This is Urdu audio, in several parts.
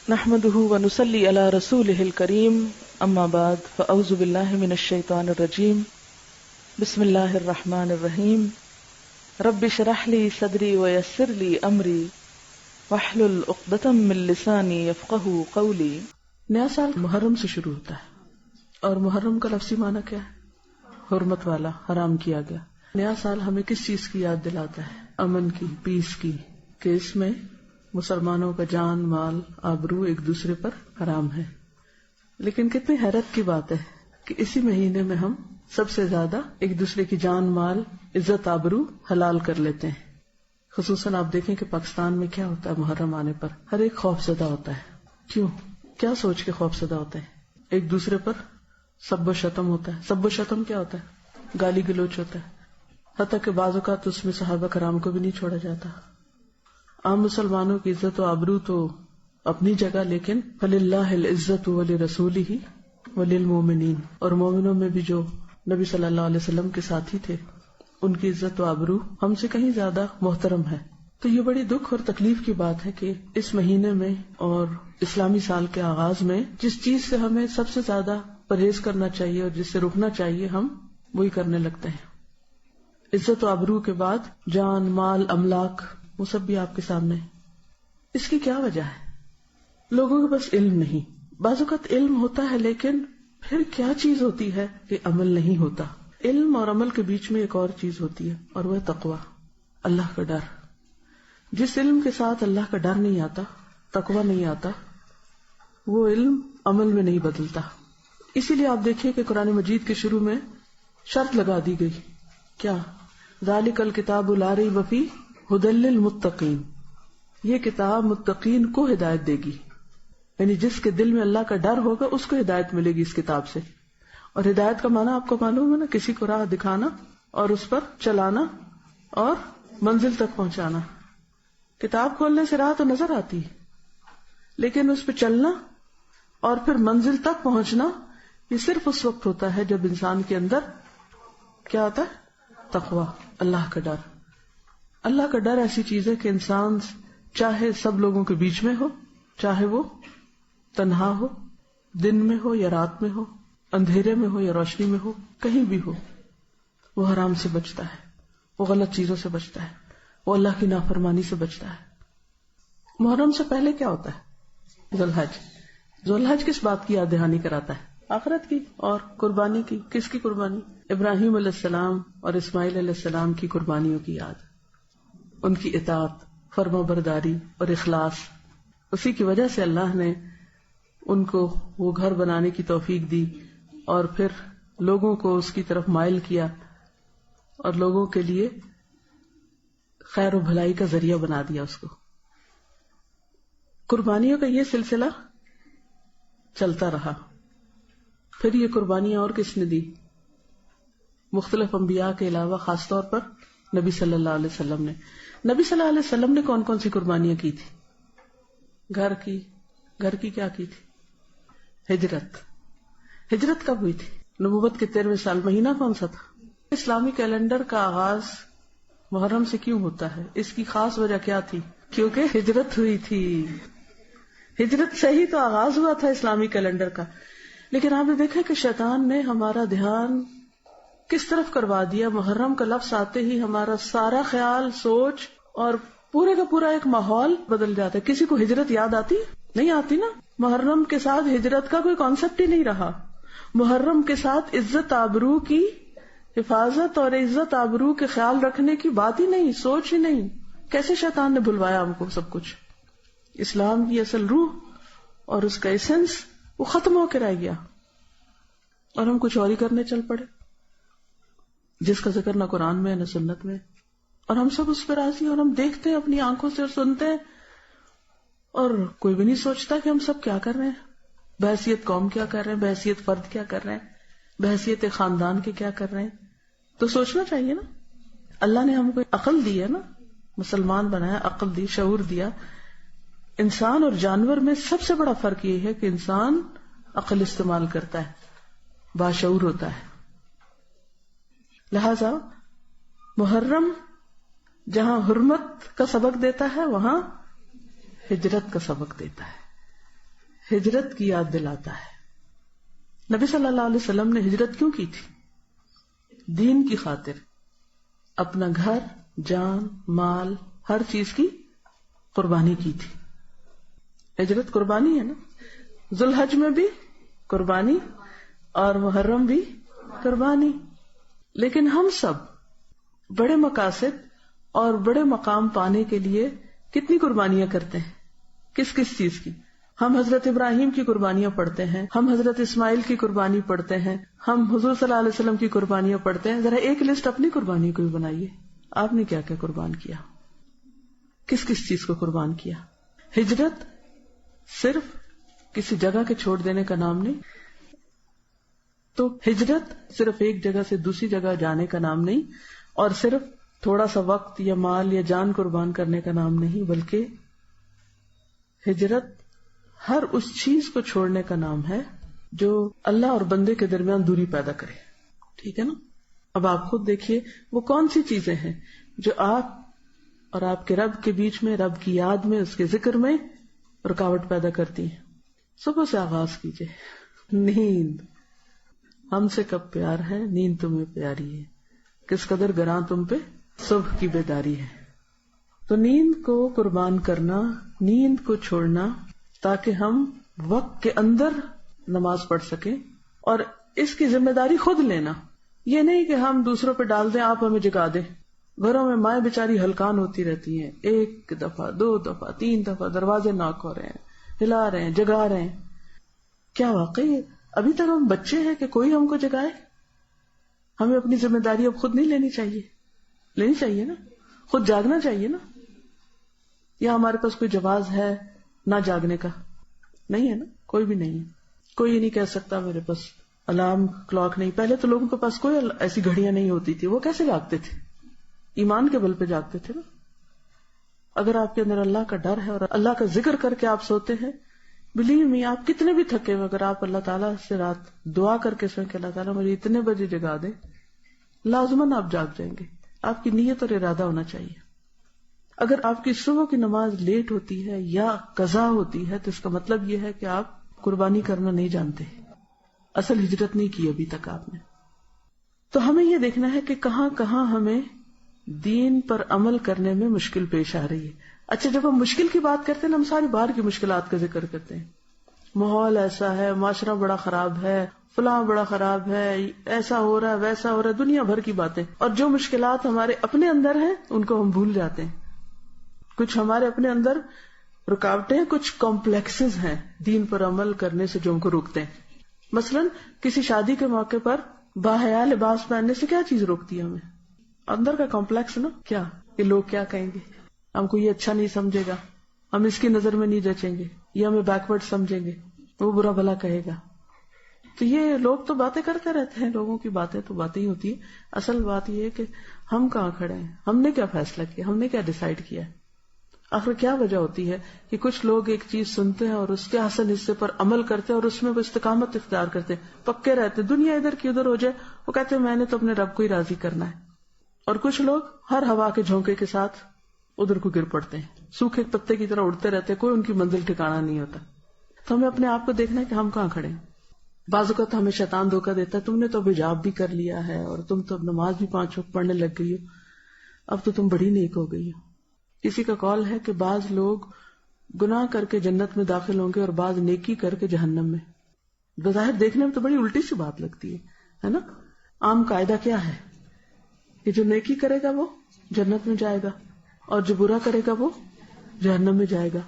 نحمده ونصلي على رسوله الكريم اما بعد فاعوذ بالله من الشيطان الرجيم بسم الله الرحمن الرحيم رب اشرح لي صدري ويسر لي امري واحلل عقدة من لساني يفقهوا قولي. نیا سال محرم سے شروع ہوتا ہے اور محرم کا لفظی معنی کیا ہے؟ حرمت والا، حرام کیا گیا. نیا سال ہمیں کس چیز کی یاد دلاتا ہے؟ امن کی، پیس کی، کہ اس میں مسلمانوں کا جان، مال، آبرو ایک دوسرے پر حرام ہے. لیکن کتنی حیرت کی بات ہے کہ اسی مہینے میں ہم سب سے زیادہ ایک دوسرے کی جان، مال، عزت، آبرو حلال کر لیتے ہیں. خصوصاً آپ دیکھیں کہ پاکستان میں کیا ہوتا ہے محرم آنے پر، ہر ایک خوف زدہ ہوتا ہے. کیوں؟ کیا سوچ کے خوف زدہ ہوتا ہے؟ ایک دوسرے پر سب و شتم ہوتا ہے. سب و شتم کیا ہوتا ہے؟ گالی گلوچ ہوتا ہے. حتیٰ کہ بعض اوقات اس میں صحابہ کرام کو بھی نہیں چھوڑا جاتا. عام مسلمانوں کی عزت و آبرو تو اپنی جگہ، لیکن فَلِلَّهِ الْعِزَّةُ وَلِرَسُولِهِ وَلِلْمُؤْمِنِينَ، اور مومنوں میں بھی جو نبی صلی اللہ علیہ وسلم کے ساتھی تھے ان کی عزت و آبرو ہم سے کہیں زیادہ محترم ہے. تو یہ بڑی دکھ اور تکلیف کی بات ہے کہ اس مہینے میں اور اسلامی سال کے آغاز میں جس چیز سے ہمیں سب سے زیادہ پرہیز کرنا چاہیے اور جس سے رکنا چاہیے ہم وہی کرنے لگتے ہیں. عزت و آبرو کے بعد جان، مال، املاک، وہ سب بھی آپ کے سامنے. اس کی کیا وجہ ہے؟ لوگوں کے پاس علم نہیں. بعض اوقات علم ہوتا ہے لیکن پھر کیا چیز ہوتی ہے کہ عمل نہیں ہوتا. علم اور عمل کے بیچ میں ایک اور چیز ہوتی ہے اور وہ ہے تقویٰ، اللہ کا ڈر. جس علم کے ساتھ اللہ کا ڈر نہیں آتا، تقویٰ نہیں آتا، وہ علم عمل میں نہیں بدلتا. اسی لیے آپ دیکھیں کہ قرآن مجید کے شروع میں شرط لگا دی گئی. کیا؟ ذالک الکتاب لا ریب فیہ ھدی للمتقین، یہ کتاب متقین کو ہدایت دے گی. یعنی جس کے دل میں اللہ کا ڈر ہوگا اس کو ہدایت ملے گی اس کتاب سے. اور ہدایت کا معنی آپ کو معلوم ہے نا، کسی کو راہ دکھانا اور اس پر چلانا اور منزل تک پہنچانا. کتاب کھولنے سے راہ تو نظر آتی ہے لیکن اس پہ چلنا اور پھر منزل تک پہنچنا یہ صرف اس وقت ہوتا ہے جب انسان کے اندر کیا ہوتا ہے؟ تقویٰ، اللہ کا ڈر. اللہ کا ڈر ایسی چیز ہے کہ انسان چاہے سب لوگوں کے بیچ میں ہو، چاہے وہ تنہا ہو، دن میں ہو یا رات میں ہو، اندھیرے میں ہو یا روشنی میں ہو، کہیں بھی ہو، وہ حرام سے بچتا ہے، وہ غلط چیزوں سے بچتا ہے، وہ اللہ کی نافرمانی سے بچتا ہے. محرم سے پہلے کیا ہوتا ہے؟ ذوالحج. ذوالحج کس بات کی یاد دہانی کراتا ہے؟ آخرت کی اور قربانی کی. کس کی قربانی؟ ابراہیم علیہ السلام اور اسماعیل علیہ السلام کی قربانیوں کی یاد، ان کی اطاعت، فرما برداری اور اخلاص. اسی کی وجہ سے اللہ نے ان کو وہ گھر بنانے کی توفیق دی اور پھر لوگوں کو اس کی طرف مائل کیا اور لوگوں کے لیے خیر و بھلائی کا ذریعہ بنا دیا اس کو. قربانیوں کا یہ سلسلہ چلتا رہا. پھر یہ قربانیاں اور کس نے دی؟ مختلف انبیاء کے علاوہ خاص طور پر نبی صلی اللہ علیہ وسلم نے. نبی صلی اللہ علیہ وسلم نے کون کون سی قربانیاں کی تھی؟ گھر کی کیا کی تھی؟ ہجرت کب ہوئی تھی؟ نبوت کے 13ویں سال. مہینہ کون سا تھا؟ اسلامی کیلنڈر کا آغاز محرم سے کیوں ہوتا ہے؟ اس کی خاص وجہ کیا تھی؟ کیونکہ ہجرت ہوئی تھی. ہجرت سے ہی تو آغاز ہوا تھا اسلامی کیلنڈر کا. لیکن آپ نے دیکھا کہ شیطان نے ہمارا دھیان کس طرف کروا دیا. محرم کا لفظ آتے ہی ہمارا سارا خیال، سوچ اور پورے کا پورا ایک ماحول بدل جاتا ہے. کسی کو ہجرت یاد آتی؟ نہیں آتی نا. محرم کے ساتھ ہجرت کا کوئی کانسیپٹ ہی نہیں رہا. محرم کے ساتھ عزت آبرو کی حفاظت اور عزت آبرو کے خیال رکھنے کی بات ہی نہیں، سوچ ہی نہیں. کیسے شیطان نے بھلوایا ہم کو سب کچھ. اسلام کی اصل روح اور اس کا ایسنس وہ ختم ہو کے رہ گیا اور ہم کچھ اور ہی کرنے چل پڑے جس کا ذکر نہ قرآن میں ہے نہ سنت میں. اور ہم سب اس پہ راضی اور ہم دیکھتے ہیں اپنی آنکھوں سے اور سنتے ہیں اور کوئی بھی نہیں سوچتا کہ ہم سب کیا کر رہے ہیں. بحیثیت قوم کیا کر رہے ہیں، بحیثیت فرد کیا کر رہے ہیں، بحیثیت خاندان کے کیا کر رہے ہیں. تو سوچنا چاہیے نا. اللہ نے ہم کو عقل دی ہے نا، مسلمان بنایا، عقل دی، شعور دیا. انسان اور جانور میں سب سے بڑا فرق یہ ہے کہ انسان عقل استعمال کرتا ہے، باشعور ہوتا ہے. لہذا محرم جہاں حرمت کا سبق دیتا ہے وہاں ہجرت کا سبق دیتا ہے. ہجرت کی یاد دلاتا ہے۔ نبی صلی اللہ علیہ وسلم نے ہجرت کیوں کی تھی؟ دین کی خاطر، اپنا گھر، جان، مال، ہر چیز کی قربانی کی تھی۔ ہجرت قربانی ہے نا، ذوالحج میں بھی قربانی اور محرم بھی قربانی۔ لیکن ہم سب بڑے مقاصد اور بڑے مقام پانے کے لیے کتنی قربانیاں کرتے ہیں؟ کس کس چیز کی؟ ہم حضرت ابراہیم کی قربانیاں پڑھتے ہیں، ہم حضرت اسماعیل کی قربانی پڑھتے ہیں، ہم حضور صلی اللہ علیہ وسلم کی قربانیاں پڑھتے ہیں۔ ذرا ایک لسٹ اپنی قربانی کو بھی بنائیے، آپ نے کیا کیا قربان کیا، کس کس چیز کو قربان کیا؟ ہجرت صرف کسی جگہ کے چھوڑ دینے کا نام نہیں، تو ہجرت صرف ایک جگہ سے دوسری جگہ جانے کا نام نہیں، اور صرف تھوڑا سا وقت یا مال یا جان قربان کرنے کا نام نہیں، بلکہ ہجرت ہر اس چیز کو چھوڑنے کا نام ہے جو اللہ اور بندے کے درمیان دوری پیدا کرے۔ ٹھیک ہے نا؟ اب آپ خود دیکھیے وہ کون سی چیزیں ہیں جو آپ اور آپ کے رب کے بیچ میں، رب کی یاد میں، اس کے ذکر میں رکاوٹ پیدا کرتی ہیں۔ صبح سے آغاز کیجئے، نیند، ہم سے کب پیار ہے، نیند تمہیں پیاری ہے، کس قدر گراں تم پہ صبح کی بیداری ہے۔ تو نیند کو قربان کرنا، نیند کو چھوڑنا، تاکہ ہم وقت کے اندر نماز پڑھ سکیں، اور اس کی ذمہ داری خود لینا، یہ نہیں کہ ہم دوسروں پہ ڈال دیں آپ ہمیں جگا دیں۔ گھروں میں مائیں بیچاری ہلکان ہوتی رہتی ہیں، ایک دفعہ، دو دفعہ، تین دفعہ دروازے ناک ہو رہے ہیں، ہلا رہے ہیں، جگا رہے ہیں۔ کیا واقعی ابھی تک ہم بچے ہیں کہ کوئی ہم کو جگائے؟ ہمیں اپنی ذمہ داری اب خود نہیں لینی چاہیے؟ لینی چاہیے نا، خود جاگنا چاہیے نا۔ یا ہمارے پاس کوئی جواز ہے نہ جاگنے کا؟ نہیں ہے نا، کوئی بھی نہیں ہے۔ کوئی یہ نہیں کہہ سکتا میرے پاس الارم کلاک نہیں۔ پہلے تو لوگوں کے پاس کوئی ایسی گھڑیاں نہیں ہوتی تھی، وہ کیسے جاگتے تھے؟ ایمان کے بل پہ جاگتے تھے نا۔ اگر آپ کے اندر اللہ کا ڈر ہے اور اللہ کا ذکر کر کے آپ سوتے ہیں، بلیو می، آپ کتنے بھی تھکے ہوئے، اگر آپ اللہ تعالیٰ سے رات دعا کر کے سوئیں کہ اللہ تعالیٰ مجھے اتنے بجے جگا دے، لازماً آپ جاگ جائیں گے۔ آپ کی نیت اور ارادہ ہونا چاہیے۔ اگر آپ کی صبح کی نماز لیٹ ہوتی ہے یا قضا ہوتی ہے تو اس کا مطلب یہ ہے کہ آپ قربانی کرنا نہیں جانتے، اصل ہجرت نہیں کی ابھی تک آپ نے۔ تو ہمیں یہ دیکھنا ہے کہ کہاں کہاں ہمیں دین پر عمل کرنے میں مشکل پیش آ رہی ہے۔ اچھا، جب ہم مشکل کی بات کرتے ہیں نا، ہم ساری باہر کی مشکلات کا ذکر کرتے ہیں، ماحول ایسا ہے، معاشرہ بڑا خراب ہے، فلاں بڑا خراب ہے، ایسا ہو رہا ہے، ویسا ہو رہا ہے، دنیا بھر کی باتیں، اور جو مشکلات ہمارے اپنے اندر ہیں ان کو ہم بھول جاتے ہیں۔ کچھ ہمارے اپنے اندر رکاوٹیں، کچھ کمپلیکسز ہیں دین پر عمل کرنے سے جو ہم کو روکتے ہیں۔ مثلا کسی شادی کے موقع پر باحیا لباس پہننے سے کیا چیز روکتی ہے ہمیں؟ اندر کا کمپلیکس نا، کیا کہ لوگ کیا کہیں گے، ہم کو یہ اچھا نہیں سمجھے گا، ہم اس کی نظر میں نہیں جچیں گے، یہ ہمیں بیکورڈ سمجھیں گے، وہ برا بھلا کہے گا۔ تو یہ لوگ تو باتیں کرتے رہتے ہیں، لوگوں کی باتیں تو باتیں ہی ہوتی ہیں۔ اصل بات یہ ہے کہ ہم کہاں کھڑے ہیں، ہم نے کیا فیصلہ کیا، ہم نے کیا ڈیسائیڈ کیا ہے۔ آخر کیا وجہ ہوتی ہے کہ کچھ لوگ ایک چیز سنتے ہیں اور اس کے حسن حصے پر عمل کرتے ہیں اور اس میں وہ استقامت اختیار کرتے ہیں، پکے رہتے، دنیا ادھر کی ادھر ہو جائے وہ کہتے ہیں میں نے تو اپنے رب کو ہی راضی کرنا ہے۔ اور کچھ لوگ ہر ہوا کے جھونکے کے ساتھ ادھر کو گر پڑتے ہیں، سوکھے پتے کی طرح اڑتے رہتے، کوئی ان کی منزل ٹھکانا نہیں ہوتا۔ تو ہمیں اپنے آپ کو دیکھنا ہے کہ ہم کہاں کھڑے ہیں۔ بعض اوقات ہمیں شیطان دھوکہ دیتا ہے، تم نے تو اب حجاب بھی کر لیا ہے اور تم تو اب نماز بھی 5 وقت پڑھنے لگ گئی ہو، اب تو تم بڑی نیک ہو گئی ہو۔ کسی کا قول ہے کہ بعض لوگ گناہ کر کے جنت میں داخل ہوں گے اور بعض نیکی کر کے جہنم میں۔ بظاہر دیکھنے میں تو بڑی الٹی سی بات لگتی ہے نا۔ عام قاعدہ کیا ہے کہ جو نیکی کرے گا وہ جنت میں جائے گا اور جو برا کرے گا وہ جہنم میں جائے گا۔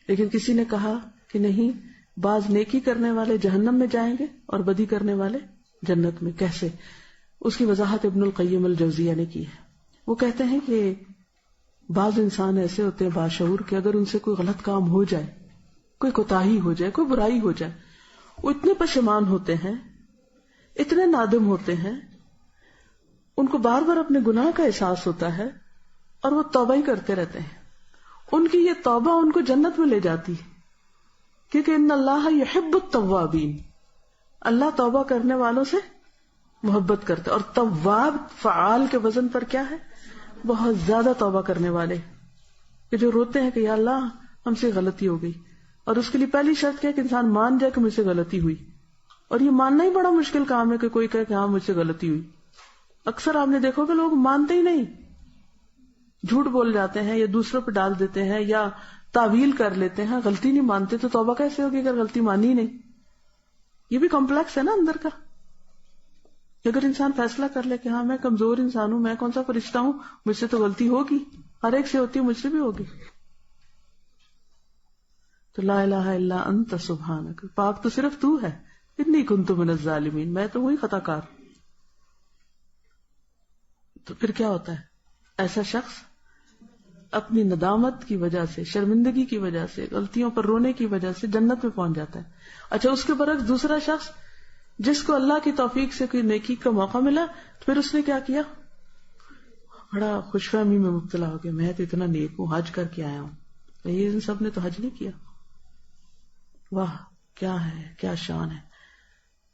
لیکن کسی نے کہا کہ نہیں، بعض نیکی کرنے والے جہنم میں جائیں گے اور بدی کرنے والے جنت میں۔ کیسے؟ اس کی وضاحت ابن القیم الجوزیہ نے کی ہے۔ وہ کہتے ہیں کہ بعض انسان ایسے ہوتے ہیں باشعور کہ اگر ان سے کوئی غلط کام ہو جائے، کوئی کوتاہی ہو جائے، کوئی برائی ہو جائے، وہ اتنے پشیمان ہوتے ہیں، اتنے نادم ہوتے ہیں، ان کو بار بار اپنے گناہ کا احساس ہوتا ہے اور وہ توبہ ہی کرتے رہتے ہیں۔ ان کی یہ توبہ ان کو جنت میں لے جاتی ہے، کیونکہ ان اللہ یحب التوابین، اللہ توبہ کرنے والوں سے محبت کرتے، اور تواب فعال کے وزن پر کیا ہے؟ بہت زیادہ توبہ کرنے والے، کہ جو روتے ہیں کہ یا اللہ ہم سے غلطی ہو گئی، اور اس کے لیے پہلی شرط کیا کہ انسان مان جائے کہ مجھ سے غلطی ہوئی. اور یہ ماننا ہی بڑا مشکل کام ہے کہ کوئی کہے کہ ہاں مجھ سے غلطی ہوئی. اکثر آپ نے دیکھو کہ لوگ مانتے ہی نہیں، جھوٹ بول جاتے ہیں یا دوسروں پہ ڈال دیتے ہیں یا تعویل کر لیتے ہیں. غلطی نہیں مانتے تو توبہ کیسے ہوگی اگر غلطی مانی ہی نہیں؟ یہ بھی کمپلیکس ہے نا اندر کا. اگر انسان فیصلہ کر لے کہ ہاں میں کمزور انسان ہوں، میں کون سا فرشتہ ہوں، مجھ سے تو غلطی ہوگی، ہر ایک سے ہوتی ہے، مجھ سے بھی ہوگی. تو لا الہ الا انت سبحانک، پاک تو صرف تو ہے، انی کنت من الظالمین، میں تو ہوئی خطا کار. تو پھر کیا ہوتا ہے؟ ایسا شخص اپنی ندامت کی وجہ سے، شرمندگی کی وجہ سے، غلطیوں پر رونے کی وجہ سے جنت میں پہنچ جاتا ہے. اچھا اس کے برعکس دوسرا شخص جس کو اللہ کی توفیق سے کوئی نیکی کا موقع ملا، پھر اس نے کیا کیا؟ بڑا خوش فہمی میں مبتلا ہو گیا، میں تو اتنا نیک ہوں، حج کر کے آیا ہوں. یہ ان سب نے تو حج نہیں کیا. واہ کیا ہے، کیا شان ہے،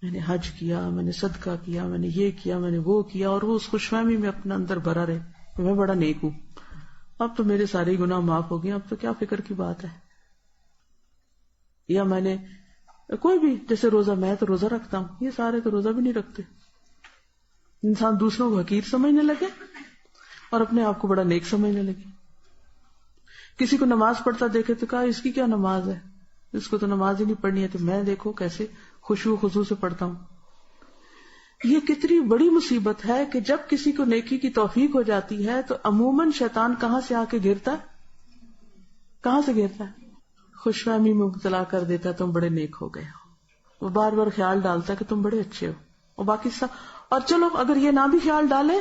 میں نے حج کیا، میں نے صدقہ کیا، میں نے یہ کیا، میں نے وہ کیا، اور وہ اس خوش فہمی میں اپنے اندر بھرا رہے کہ میں بڑا نیک ہوں، اب تو میرے سارے گناہ معاف ہو گئے، اب تو کیا فکر کی بات ہے. یا میں نے کوئی بھی، جیسے روزہ، میں تو روزہ رکھتا ہوں، یہ سارے تو روزہ بھی نہیں رکھتے. انسان دوسروں کو حقیر سمجھنے لگے اور اپنے آپ کو بڑا نیک سمجھنے لگے. کسی کو نماز پڑھتا دیکھے تو کہا اس کی کیا نماز ہے، اس کو تو نماز ہی نہیں پڑھنی ہے، تو میں دیکھو کیسے خشوع و خضوع سے پڑھتا ہوں. یہ کتنی بڑی مصیبت ہے کہ جب کسی کو نیکی کی توفیق ہو جاتی ہے تو عموماً شیطان کہاں سے آ کے گرتا ہے؟ کہاں سے گرتا ہے؟ خوش فہمی میں مبتلا کر دیتا ہے، تم بڑے نیک ہو گئے ہو. وہ بار بار خیال ڈالتا ہے کہ تم بڑے اچھے ہو، اور باقی سب. اور چلو اگر یہ نہ بھی خیال ڈالے،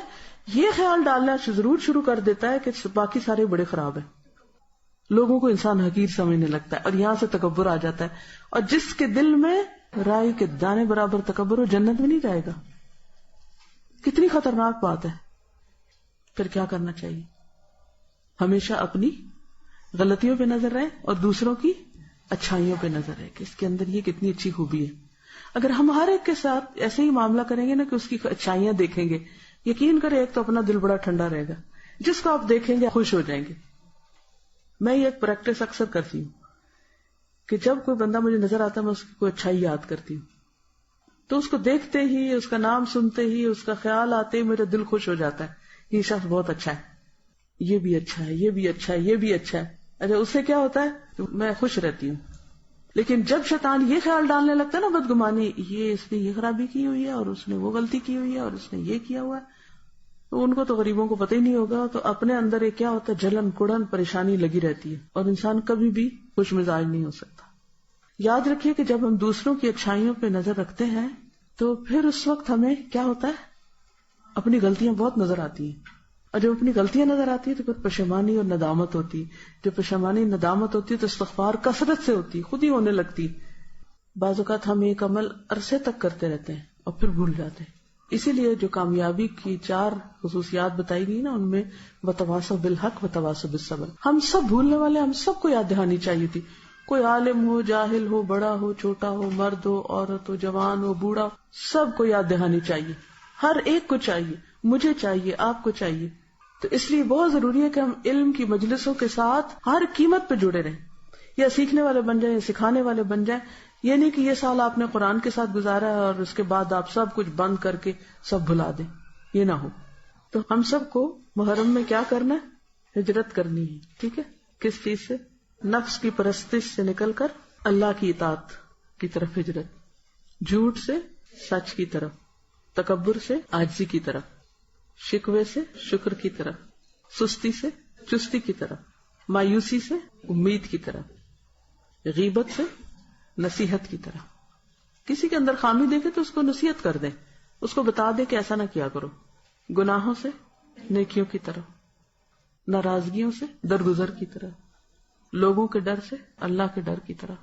یہ خیال ڈالنا ضرور شروع کر دیتا ہے کہ باقی سارے بڑے خراب ہیں. لوگوں کو انسان حقیر سمجھنے لگتا ہے اور یہاں سے تکبر آ جاتا ہے. اور جس کے دل میں رائی کے دانے برابر تکبر ہو، جنت میں نہیں جائے گا. کتنی خطرناک بات ہے. پھر کیا کرنا چاہیے؟ ہمیشہ اپنی غلطیوں پہ نظر رہے اور دوسروں کی اچھائیوں پہ نظر رہے کہ اس کے اندر یہ کتنی اچھی خوبی ہے. اگر ہم ہر ایک کے ساتھ ایسے ہی معاملہ کریں گے نا کہ اس کی اچھائیاں دیکھیں گے، یقین کرے ایک تو اپنا دل بڑا ٹھنڈا رہے گا، جس کو آپ دیکھیں گے خوش ہو جائیں گے. میں یہ ایک پریکٹس اکثر کرتی ہوں کہ جب کوئی بندہ مجھے نظر آتا ہے میں اس کی کوئی اچھائی یاد کرتی ہوں، تو اس کو دیکھتے ہی، اس کا نام سنتے ہی، اس کا خیال آتے ہی میرا دل خوش ہو جاتا ہے. یہ شخص بہت اچھا ہے، یہ بھی اچھا ہے، یہ بھی اچھا ہے، یہ بھی اچھا ہے. اچھا اس سے کیا ہوتا ہے؟ میں خوش رہتی ہوں. لیکن جب شیطان یہ خیال ڈالنے لگتا ہے نا بدگمانی، یہ اس نے یہ خرابی کی ہوئی ہے اور اس نے وہ غلطی کی ہوئی ہے اور اس نے یہ کیا ہوا ہے، تو ان کو تو غریبوں کو پتہ ہی نہیں ہوگا. تو اپنے اندر ایک کیا ہوتا ہے، جلن کڑن پریشانی لگی رہتی ہے اور انسان کبھی بھی خوش مزاج نہیں ہو سکتا. یاد رکھیے کہ جب ہم دوسروں کی اچھائیوں پہ نظر رکھتے ہیں تو پھر اس وقت ہمیں کیا ہوتا ہے، اپنی غلطیاں بہت نظر آتی ہیں. اور جب اپنی غلطیاں نظر آتی ہے تو پھر پشیمانی اور ندامت ہوتی. جب پشیمانی ندامت ہوتی ہے تو استغفار کثرت سے ہوتی، خود ہی ہونے لگتی. بعض اوقات ہم ایک عمل عرصے تک کرتے رہتے ہیں اور پھر بھول جاتے ہیں. اسی لیے جو کامیابی کی 4 خصوصیات بتائی گئی نا، ان میں وتواصوا بالحق وتواصوا بالصبر. ہم سب بھولنے والے، ہم سب کو یاد دہانی چاہیے تھی. کوئی عالم ہو، جاہل ہو، بڑا ہو، چھوٹا ہو، مرد ہو، عورت ہو، جوان ہو، بوڑھا ہو، سب کو یاد دہانی چاہیے. ہر ایک کو چاہیے، مجھے چاہیے، آپ کو چاہیے. تو اس لیے بہت ضروری ہے کہ ہم علم کی مجلسوں کے ساتھ ہر قیمت پہ جڑے رہیں، یا سیکھنے والے بن جائیں یا سکھانے والے بن جائیں. یہ نہیں کہ یہ سال آپ نے قرآن کے ساتھ گزارا ہے اور اس کے بعد آپ سب کچھ بند کر کے سب بھلا دیں، یہ نہ ہو. تو ہم سب کو محرم میں کیا کرنا ہے؟ ہجرت کرنی ہے. ٹھیک ہے؟ کس چیز سے؟ نفس کی پرستش سے نکل کر اللہ کی اطاعت کی طرف ہجرت، جھوٹ سے سچ کی طرف، تکبر سے عاجزی کی طرف، شکوے سے شکر کی طرف، سستی سے چستی کی طرف، مایوسی سے امید کی طرف، غیبت سے نصیحت کی طرف. کسی کے اندر خامی دیکھے تو اس کو نصیحت کر دیں، اس کو بتا دیں کہ ایسا نہ کیا کرو. گناہوں سے نیکیوں کی طرف، ناراضگیوں سے درگزر کی طرف، لوگوں کے ڈر سے اللہ کے ڈر کی طرف.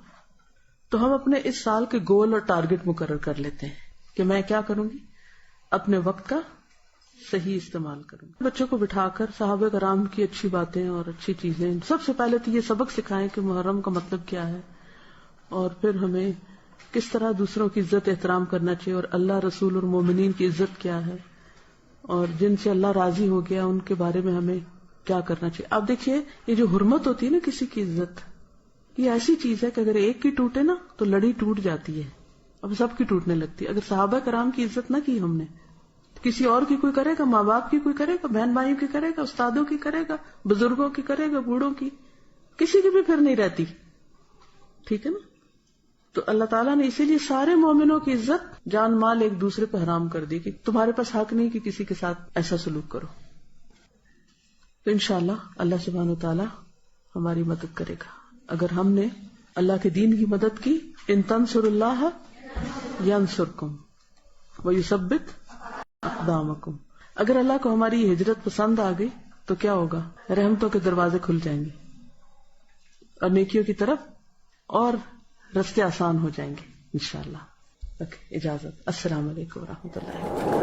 تو ہم اپنے اس سال کے گول اور ٹارگٹ مقرر کر لیتے ہیں کہ میں کیا کروں گی، اپنے وقت کا صحیح استعمال کروں گی. بچوں کو بٹھا کر صحابہ کرام کی اچھی باتیں اور اچھی چیزیں، سب سے پہلے تو یہ سبق سکھائیں کہ محرم کا مطلب کیا ہے، اور پھر ہمیں کس طرح دوسروں کی عزت احترام کرنا چاہیے، اور اللہ، رسول اور مومنین کی عزت کیا ہے، اور جن سے اللہ راضی ہو گیا ان کے بارے میں ہمیں کیا کرنا چاہیے. آپ دیکھیے یہ جو حرمت ہوتی ہے نا کسی کی عزت، یہ ایسی چیز ہے کہ اگر ایک کی ٹوٹے نا تو لڑی ٹوٹ جاتی ہے، اب سب کی ٹوٹنے لگتی ہے. اگر صحابہ کرام کی عزت نہ کی ہم نے، کسی اور کی کوئی کرے گا، ماں باپ کی کوئی کرے گا، بہن بھائیوں کی کرے گا، استادوں کی کرے گا، بزرگوں کی کرے گا، بوڑھوں کی، کسی کی بھی پھر نہیں رہتی. ٹھیک ہے نا؟ تو اللہ تعالیٰ نے اسی لیے سارے مومنوں کی عزت جان مال ایک دوسرے پہ حرام کر دی کہ تمہارے پاس حق نہیں کہ کسی کے ساتھ ایسا سلوک کرو. تو انشاءاللہ اللہ سبحانہ وتعالی ہماری مدد کرے گا اگر ہم نے اللہ کے دین کی مدد کی. ان تنصروا اللہ ینصرکم ویثبت اقدامکم. اگر اللہ کو ہماری یہ ہجرت پسند آ گئی تو کیا ہوگا؟ رحمتوں کے دروازے کھل جائیں گے اور نیکیوں کی طرف اور رستے آسان ہو جائیں گے انشاءاللہ. اجازت. السلام علیکم ورحمۃ اللہ.